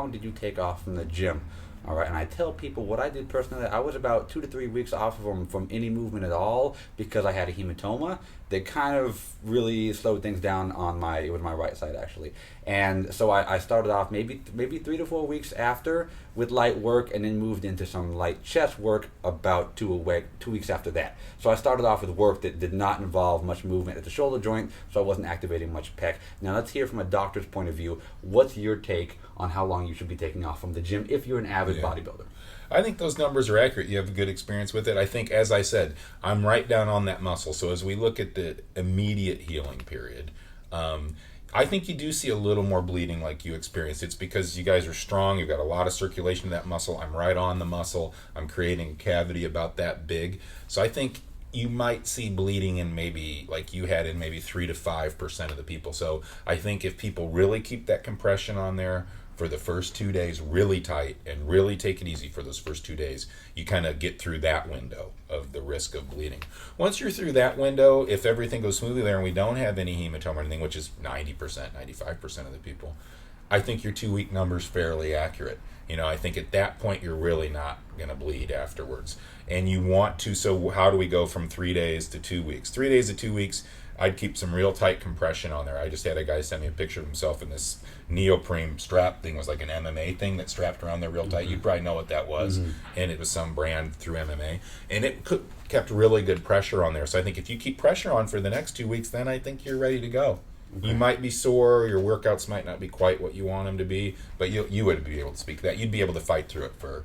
long did you take off from the gym? All right, and I tell people what I did personally. I was about 2 to 3 weeks off from any movement at all because I had a hematoma that kind of really slowed things down on it was my right side actually. And so I started off maybe 3 to 4 weeks after with light work, and then moved into some light chest work about 2 weeks after that. So I started off with work that did not involve much movement at the shoulder joint, so I wasn't activating much pec. Now let's hear from a doctor's point of view. What's your take on how long you should be taking off from the gym if you're an avid bodybuilder? I think those numbers are accurate. You have a good experience with it. I think, as I said, I'm right down on that muscle. So as we look at the immediate healing period, I think you do see a little more bleeding like you experienced. It's because you guys are strong. You've got a lot of circulation in that muscle. I'm right on the muscle. I'm creating a cavity about that big. So I think you might see bleeding in maybe, like you had in maybe 3 to 5% of the people. So I think if people really keep that compression on there for the first 2 days really tight and really take it easy for those first 2 days, you kind of get through that window of the risk of bleeding. Once you're through that window, if everything goes smoothly there and we don't have any hematoma or anything, which is 90%, 95% of the people, I think your 2-week number's fairly accurate. I think at that point you're really not going to bleed afterwards. And you want to, so how do we go from 3 days to 2 weeks? 3 days to 2 weeks, I'd keep some real tight compression on there. I just had a guy send me a picture of himself in this neoprene strap thing. It was like an MMA thing that strapped around there real tight. Mm-hmm. You'd probably know what that was. Mm-hmm. And it was some brand through MMA. And it kept really good pressure on there. So I think if you keep pressure on for the next 2 weeks, then I think you're ready to go. Okay. You might be sore. Your workouts might not be quite what you want them to be. But you would be able to speak to that. You'd be able to fight through it for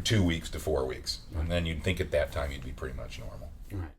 2 weeks to 4 weeks. And then you'd think at that time you'd be pretty much normal. Right.